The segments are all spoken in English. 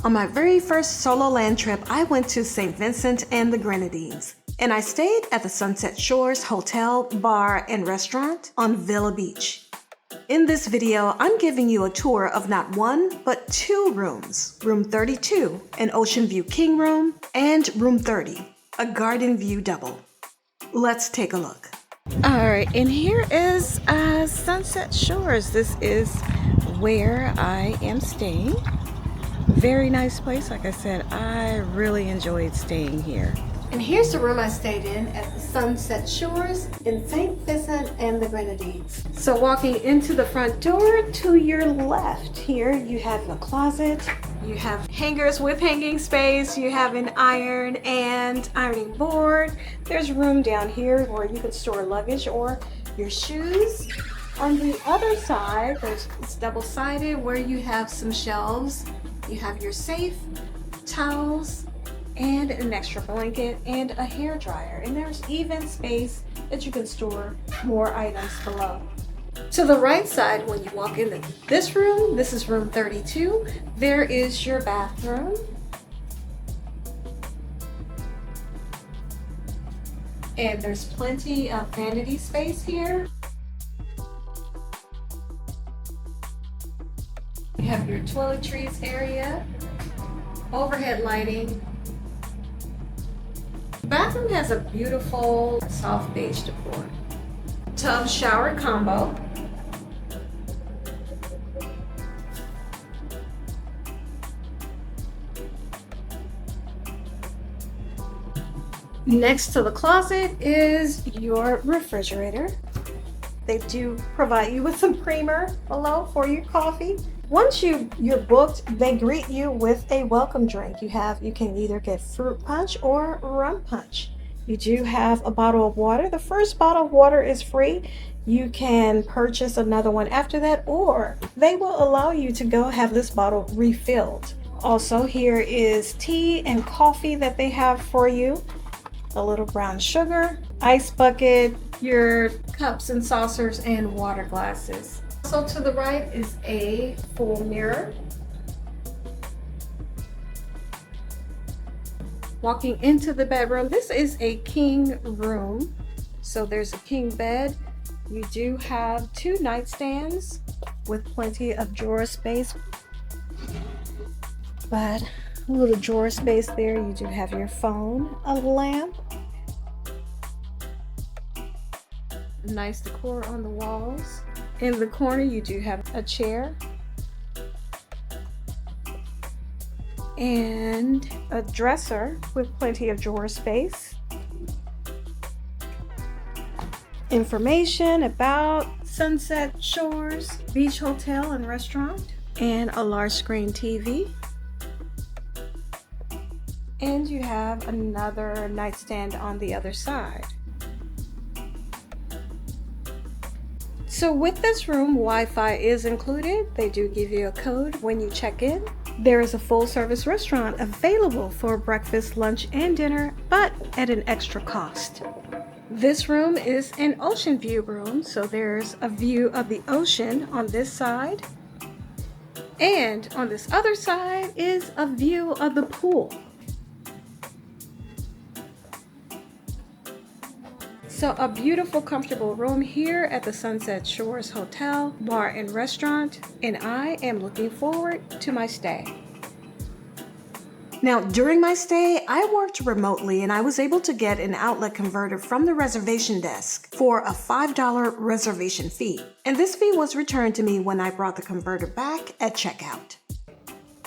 On my very first solo land trip, I went to St Vincent and the Grenadines, and I stayed at the Sunset Shores Hotel, Bar, and Restaurant on Villa Beach. In this video, I'm giving you a tour of not one, but two rooms. Room 32, an Ocean View King Room, and Room 30, a Garden View Double. Let's take a look. Alright, and here is Sunset Shores. This is where I am staying. Very nice place. Like I said, I really enjoyed staying here. And here's the room I stayed in at the Sunset Shores in St Vincent and the Grenadines. So walking into the front door, to your left here, you have a closet. You have hangers with hanging space. You have an iron and ironing board. There's room down here where you can store luggage or your shoes. On the other side, it's double-sided where you have some shelves. You have your safe, towels, and an extra blanket and a hair dryer. And there's even space that you can store more items below. To the right side, when you walk into this room, this is room 32, there is your bathroom. And there's plenty of vanity space here. You have your toiletries area, overhead lighting. The bathroom has a beautiful soft beige decor. Tub shower combo. Next to the closet is your refrigerator. They do provide you with some creamer below for your coffee. Once you're booked, they greet you with a welcome drink. You can either get fruit punch or rum punch. You do have a bottle of water. The first bottle of water is free. You can purchase another one after that, or they will allow you to go have this bottle refilled. Also, here is tea and coffee that they have for you. A little brown sugar, ice bucket, your cups and saucers, and water glasses. So to the right is a full mirror. Walking into the bedroom, this is a king room. So there's a king bed. You do have two nightstands with plenty of drawer space. But a little drawer space there. You do have your phone, a lamp. Nice decor on the walls. In the corner, you do have a chair and a dresser with plenty of drawer space. Information about Sunset Shores Beach Hotel and Restaurant, and a large screen TV. And you have another nightstand on the other side. So with this room, Wi-Fi is included. They do give you a code when you check in. There is a full-service restaurant available for breakfast, lunch, and dinner, but at an extra cost. This room is an ocean view room, so there's a view of the ocean on this side. And on this other side is a view of the pool. So a beautiful, comfortable room here at the Sunset Shores Hotel, Bar, and Restaurant, and I am looking forward to my stay. Now, during my stay, I worked remotely and I was able to get an outlet converter from the reservation desk for a $5 reservation fee. And this fee was returned to me when I brought the converter back at checkout.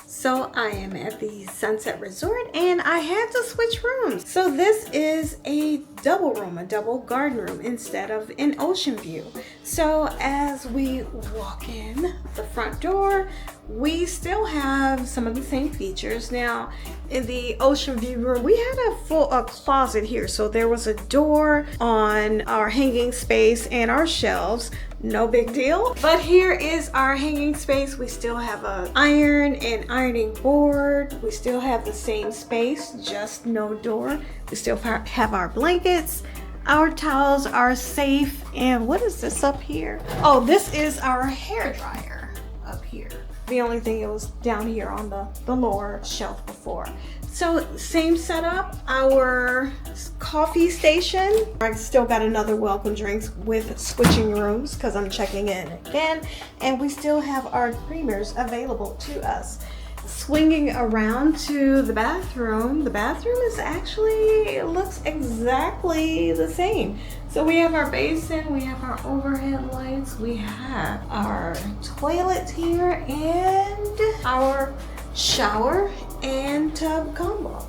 So I am at the Sunset Resort and I had to switch rooms. So this is a double room, a double garden room instead of an ocean view. So as we walk in the front door, we still have some of the same features. Now in the ocean view room, we had a closet here. So there was a door on our hanging space and our shelves. No big deal. But here is our hanging space. We still have an iron and ironing board. We still have the same space, just no door. We still have our blankets. Our towels are safe. And what is this up here? Oh, this is our hair dryer up here. The only thing, it was down here on the lower shelf before. So same setup, our coffee station. I still got another welcome drinks with switching rooms because I'm checking in again. And we still have our creamers available to us. Swinging around to the bathroom is actually, it looks exactly the same. So we have our basin, we have our overhead lights, we have our toilet here, and our shower and tub combo.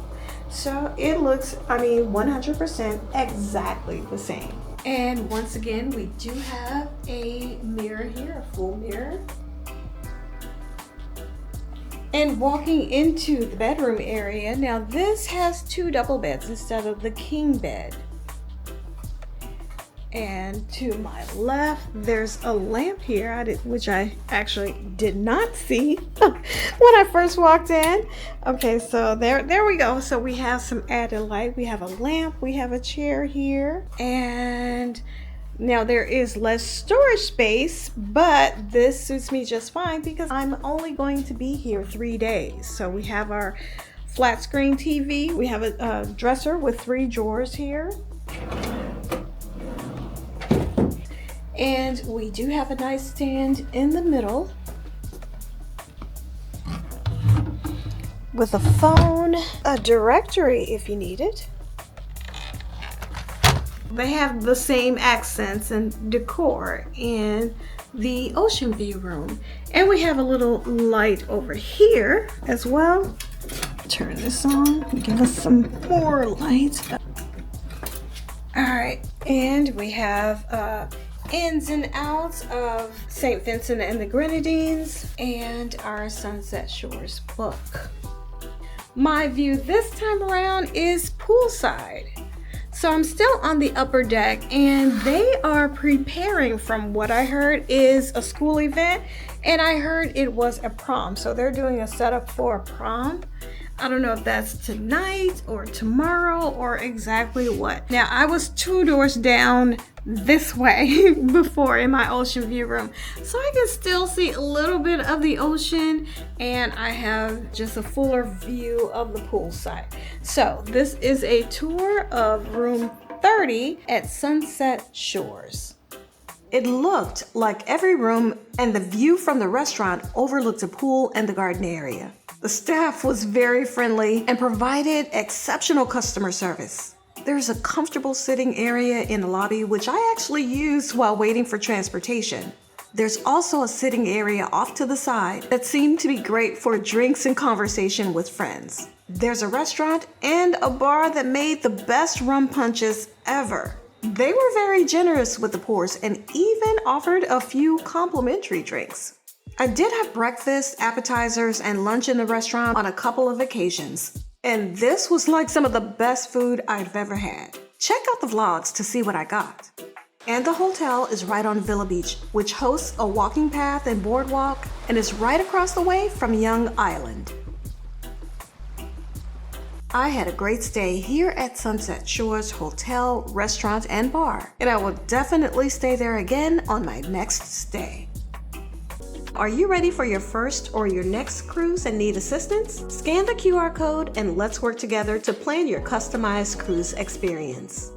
So it looks, 100% exactly the same. And once again, we do have a mirror here, a full mirror. And walking into the bedroom area, now this has 2 double beds instead of the king bed. And to my left, there's a lamp here, which I actually did not see when I first walked in. Okay, so there we go. So we have some added light. We have a lamp, we have a chair here, and now there is less storage space, but this suits me just fine because I'm only going to be here 3 days. So we have our flat screen TV. We have a dresser with 3 drawers here. And we do have a nightstand in the middle with a phone, a directory if you need it. They have the same accents and decor in the ocean view room. And we have a little light over here as well. Turn this on, give us some more light. All right, and we have ins and outs of St. Vincent and the Grenadines and our Sunset Shores book. My view this time around is poolside. So I'm still on the upper deck, and they are preparing, from what I heard, is a school event, and I heard it was a prom. So they're doing a setup for a prom. I don't know if that's tonight or tomorrow or exactly what. Now, I was 2 doors down this way before in my ocean view room, so I can still see a little bit of the ocean, and I have just a fuller view of the poolside. So this is a tour of room 30 at Sunset Shores. It looked like every room and the view from the restaurant overlooked the pool and the garden area. The staff was very friendly and provided exceptional customer service. There's a comfortable sitting area in the lobby, which I actually used while waiting for transportation. There's also a sitting area off to the side that seemed to be great for drinks and conversation with friends. There's a restaurant and a bar that made the best rum punches ever. They were very generous with the pours and even offered a few complimentary drinks. I did have breakfast, appetizers, and lunch in the restaurant on a couple of occasions. And this was like some of the best food I've ever had. Check out the vlogs to see what I got. And the hotel is right on Villa Beach, which hosts a walking path and boardwalk, and is right across the way from Young Island. I had a great stay here at Sunset Shores Hotel, Restaurant, and Bar, and I will definitely stay there again on my next stay. Are you ready for your first or your next cruise and need assistance? Scan the QR code and let's work together to plan your customized cruise experience.